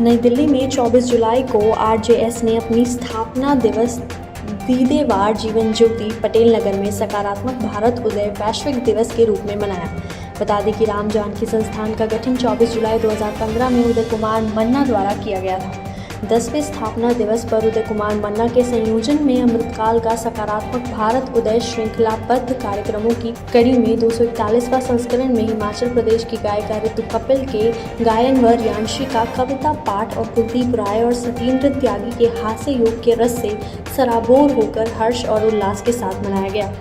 नई दिल्ली में 24 जुलाई को आरजेएस ने अपनी स्थापना दिवस दीदेवार जीवन ज्योति पटेल नगर में सकारात्मक भारत उदय वैश्विक दिवस के रूप में मनाया। बता दें कि राम जानकी संस्थान का गठन 24 जुलाई 2015 में उदय कुमार मन्ना द्वारा किया गया था। 10वें स्थापना दिवस पर उदय कुमार मन्ना के संयोजन में अमृतकाल का सकारात्मक भारत उदय श्रृंखलाबद्ध कार्यक्रमों की कड़ी में 241वां संस्करण में हिमाचल प्रदेश की गायिका ऋतु कपिल के गायन व रियांशी का कविता पाठ और कुलदीप राय और सतीन्द्र त्यागी के हास्य योग के रस से सराबोर होकर हर्ष और उल्लास के साथ मनाया गया।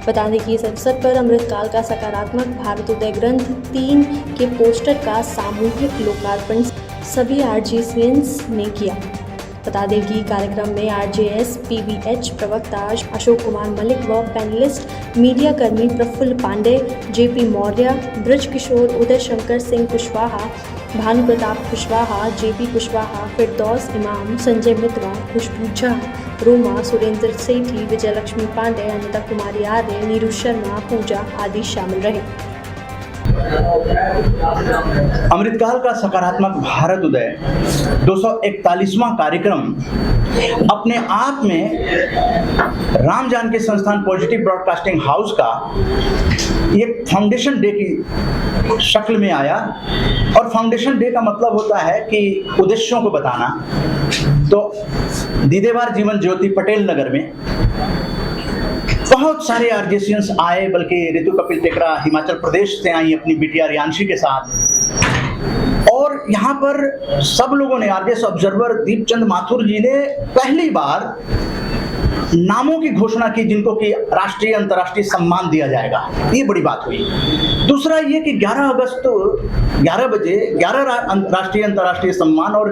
बता दें कि इस अवसर पर अमृतकाल का सकारात्मक भारत उदय ग्रंथ 3 के पोस्टर का सामूहिक लोकार्पण सभी आरजेएसियंस ने किया। बता दें कि कार्यक्रम में आरजेएस पीवीएच प्रवक्ता अशोक कुमार मलिक व पैनलिस्ट मीडिया कर्मी प्रफुल्ल पांडे, जेपी मौर्य, ब्रज किशोर, उदय शंकर सिंह कुशवाहा, भानु प्रताप कुशवाहा, जेपी कुशवाहा, फिरदौस इमाम, संजय मित्रा, खुशबू झा, रोमा, सुरेंद्र सेठी, विजयलक्ष्मी पांडे, अनिता कुमारी आर्य, नीरू शर्मा, पूजा आदि शामिल रहे। अमृतकाल का सकारात्मक भारत उदय 241वां कार्यक्रम अपने आप में राम जानकी संस्थान पॉजिटिव ब्रॉडकास्टिंग हाउस का एक फाउंडेशन डे की शक्ल में आया। और फाउंडेशन डे का मतलब होता है कि उद्देश्यों को बताना। तो दीदेवार जीवन ज्योति पटेल नगर में बहुत सारे आरजेएसियंस आए, बल्कि ऋतु कपिल टेकरा हिमाचल प्रदेश से आई अपनी बिटिया रियांशी के साथ। और यहाँ पर सब लोगों ने, आरजेएस ऑब्जर्वर दीपचंद माथुर जी ने पहली बार नामों की घोषणा की जिनको कि राष्ट्रीय अंतर्राष्ट्रीय सम्मान दिया जाएगा। ये बड़ी बात हुई। दूसरा ये कि 11 अगस्त 11 बजे 11 राष्ट्रीय अंतर्राष्ट्रीय सम्मान और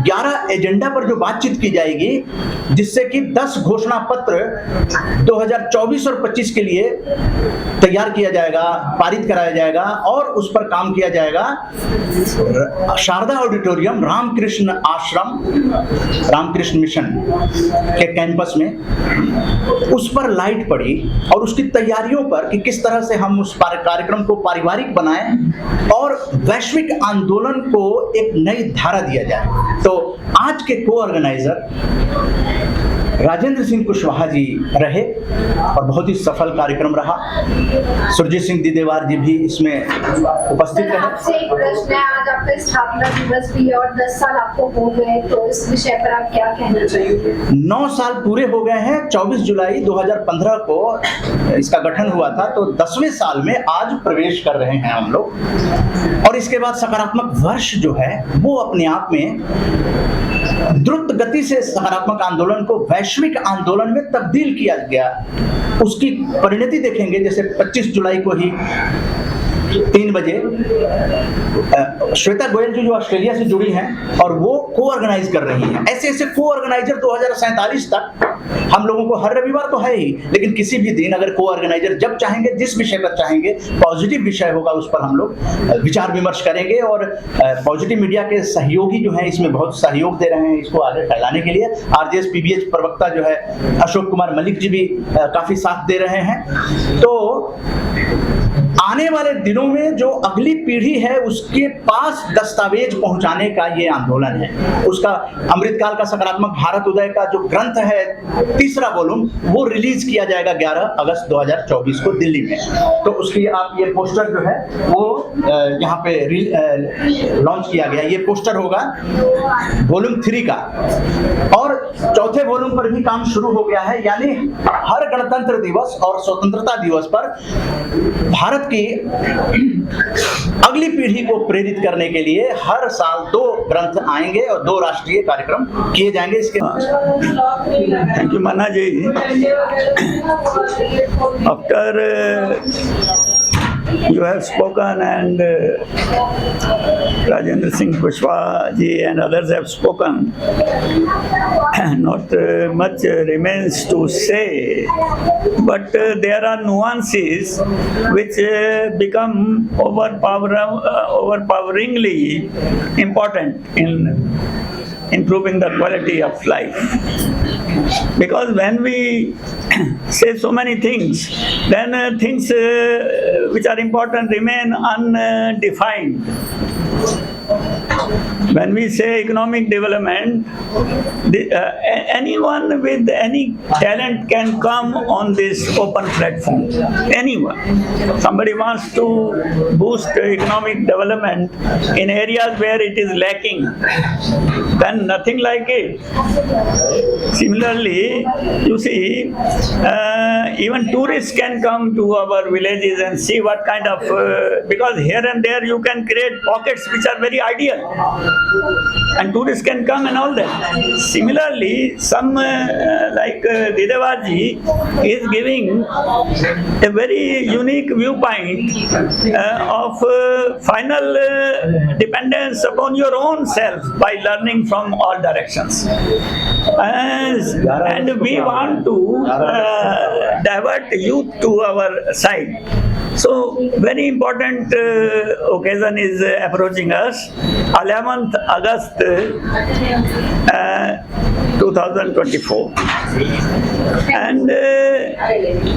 11 एजेंडा पर जो बातचीत की जाएगी, जिससे कि 10 घोषणा पत्र 2024 और 25 के लिए तैयार किया जाएगा, पारित कराया जाएगा और उस पर काम किया जाएगा। शारदा ऑडिटोरियम, रामकृष्ण आश्रम, रामकृष्ण मिशन के कैंपस में उस पर लाइट पड़ी और उसकी तैयारियों पर कि किस तरह से हम उस कार्यक्रम को पारिवारिक बनाएं और वैश्विक आंदोलन को एक नई धारा दिया जाए। तो आज के को ऑर्गेनाइजर राजेंद्र सिंह कुशवाहा जी रहे और बहुत ही सफल कार्यक्रम रहा। सुरजीत सिंह दीदेवार जी भी इसमें उपस्थित रहे। आपसे एक प्रश्न है, आज आपका स्थापना दिवस भी और 10 साल आपको हो गए, तो इस विषय पर आप क्या कहना चाहिए? 9 साल पूरे हो गए हैं। 24 जुलाई 2015 को इसका गठन हुआ था, तो 10वें साल में आज प्रवेश कर रहे हैं हम लोग। और इसके बाद सकारात्मक वर्ष जो है वो अपने आप में द्रुत गति से सकारात्मक आंदोलन को वैश्विक आंदोलन में तब्दील किया गया। उसकी परिणति देखेंगे। जैसे 25 जुलाई को ही 3 बजे श्वेता गोयल जी जो ऑस्ट्रेलिया से जुड़ी हैं और वो को ऑर्गेनाइज कर रही हैं। ऐसे ऐसे को ऑर्गेनाइजर 2047 तक हम लोगों को, हर रविवार तो है ही, लेकिन किसी भी दिन अगर को ऑर्गेनाइजर जब चाहेंगे, जिस विषय पर चाहेंगे, पॉजिटिव विषय होगा, उस पर हम लोग विचार विमर्श करेंगे। और पॉजिटिव मीडिया के सहयोगी जो हैं इसमें बहुत सहयोग दे रहे हैं इसको आगे फैलाने के लिए। आरजेएस पीवीएच प्रवक्ता जो है अशोक कुमार मलिक जी भी काफी साथ दे रहे हैं। तो आने वाले दिनों में जो अगली पीढ़ी है उसके पास दस्तावेज पहुंचाने का ये आंदोलन है। उसका अमृतकाल का सकारात्मक भारत उदय का जो ग्रंथ है 3रा वॉल्यूम, वो रिलीज किया जाएगा 11 अगस्त 2024 को दिल्ली में। तो उसकी आप ये पोस्टर जो है वो यहाँ पे लॉन्च किया गया। ये पोस्टर होगा वॉल्यूम 3 का। और 4थे वॉल्यूम पर भी काम शुरू हो गया है, यानी हर गणतंत्र दिवस और स्वतंत्रता दिवस पर भारत की अगली पीढ़ी को प्रेरित करने के लिए हर साल 2 ग्रंथ आएंगे और 2 राष्ट्रीय कार्यक्रम किए जाएंगे। इसके thank you Manna ji. After you have spoken and Rajendra Singh Kushwaha ji and others have spoken. Not much remains to say, but there are nuances which become overpoweringly important in improving the quality of life. Because when we say so many things, then things which are important remain undefined. when we say economic development, anyone with any talent can come on this open platform. Anyone. Somebody wants to boost economic development in areas where it is lacking, then nothing like it. Similarly, you see, even tourists can come to our villages and see what kind of, because here and there you can create pockets which are very ideal, and tourists can come and all that. Similarly, some like Didevaji is giving a very unique viewpoint of final dependence upon your own self by learning from all directions. And we want to divert youth to our side. So, very important occasion is approaching us. 11th August 2024. And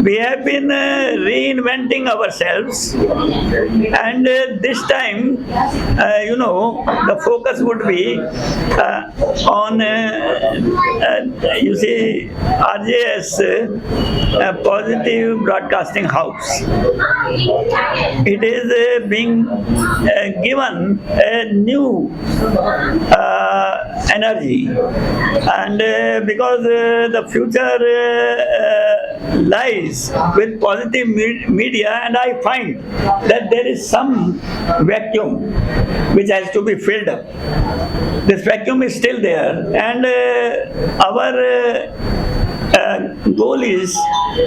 we have been reinventing ourselves. And this time, the focus would be on, you see, RJS, Positive Broadcasting House. It is being given a new energy, and because the future lies with positive media, and I find that there is some vacuum which has to be filled up. This vacuum is still there, and our goal is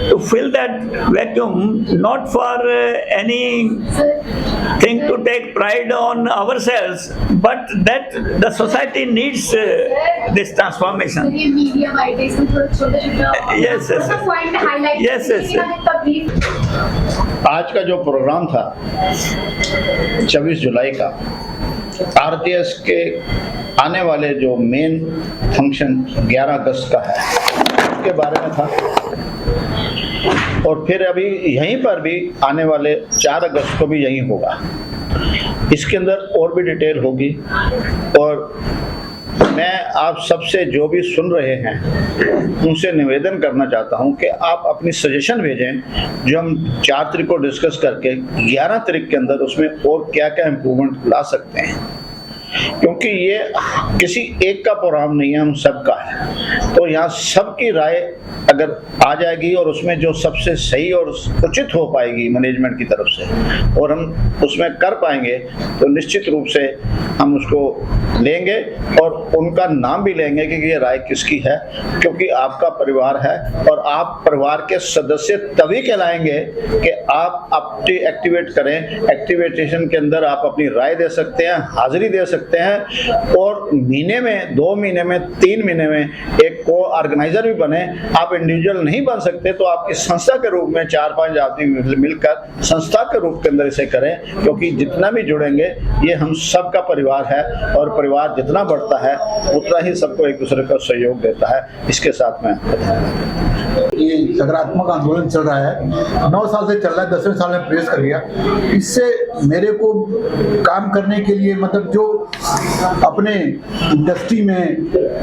to fill that vacuum, not for any thing to take pride on ourselves, but that the society needs this transformation. Yes, yes. आज का जो programme था 24 जुलाई का, RTS के आने वाले जो main function 11 अगस्त का है उसके बारे में था, और फिर अभी यहीं पर भी आने वाले 4 अगस्त को भी यहीं होगा। इसके अंदर और भी डिटेल होगी, और मैं आप सबसे जो भी सुन रहे हैं उनसे निवेदन करना चाहता हूं कि आप अपनी सजेशन भेजें, जो हम 4 तारीख को डिस्कस करके 11 तारीख के अंदर उसमें और क्या क्या इम्प्रूवमेंट ला सकते हैं, क्योंकि ये किसी एक का प्रोग्राम नहीं है, हम सबका है। तो यहाँ सबकी राय अगर आ जाएगी और उसमें जो सबसे सही और उचित हो पाएगी मैनेजमेंट की तरफ से, और हम उसमें कर पाएंगे, तो निश्चित रूप से हम उसको लेंगे और उनका नाम भी लेंगे कि ये राय किसकी है, क्योंकि आपका परिवार है और आप परिवार के सदस्य तभी कहलाएंगे कि आप अपनी एक्टिवेट करें। एक्टिवेशन के अंदर आप अपनी राय दे सकते हैं, हाजिरी दे सकते हैं, और महीने में, 2 महीने में, 3 महीने में एक को ऑर्गेनाइजर भी बने। आप इंडिविजुअल नहीं बन सकते तो आपकी संस्था के रूप में 4-5 आदमी मिलकर संस्था के रूप के अंदर इसे करें, क्योंकि जितना भी जुड़ेंगे ये हम सबका परिवार है, और परिवार जितना बढ़ता है उतना ही सबको एक दूसरे का सहयोग देता है। इसके साथ में ये सकारात्मक आंदोलन चल रहा है, 9 साल से चल रहा है, 10वें साल में प्रेस कर गया। इससे मेरे को काम करने के लिए, मतलब जो अपने इंडस्ट्री में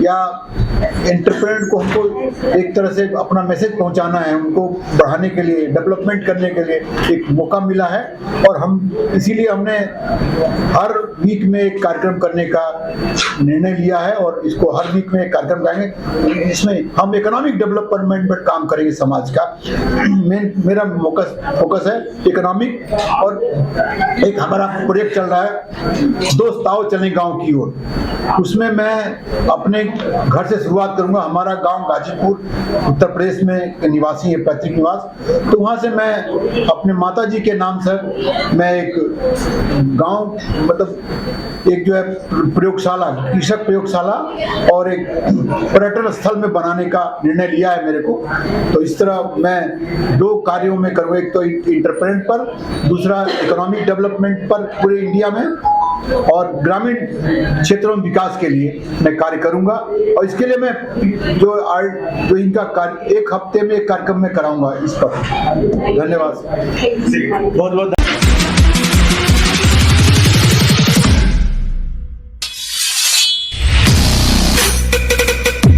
या एंटरप्रेन्योर को हमको एक तरह से अपना मैसेज पहुंचाना है, उनको बढ़ाने के लिए, डेवलपमेंट करने के लिए एक मौका मिला है, और हम इसीलिए हमने हर वीक में एक कार्यक्रम करने का निर्णय लिया है, और इसको हर वीक में एक कार्यक्रम करेंगे। इसमें हम इकोनॉमिक डेवलपमेंट पर काम करेंगे समाज का। मेरा फोकस है इकोनॉमिक, और एक हमारा प्रोजेक्ट चल रहा है दोस्त आओ चलें गांव की ओर। उसमें मैं अपने घर से शुरुआत करूंगा। हमारा गांव गाजीपुर उत्तर प्रदेश में निवासी है, पैतृक निवास, तो वहां से मैं अपने माता जी के नाम से मैं एक गांव, मतलब एक जो है प्रयोगशाला, कृषक प्रयोगशाला और एक पर्यटन स्थल में बनाने का निर्णय लिया है मेरे को। तो इस तरह मैं 2 कार्यों में करूँगा, एक तो इंटरप्रेन्योर पर, दूसरा इकोनॉमिक डेवलपमेंट पर पूरे इंडिया में, और ग्रामीण क्षेत्रों में विकास के लिए मैं कार्य करूंगा। और इसके लिए मैं जो इनका कार्य 1 हफ्ते में एक कार्यक्रम में कराऊंगा इस पर। धन्यवाद। बहुत बहुत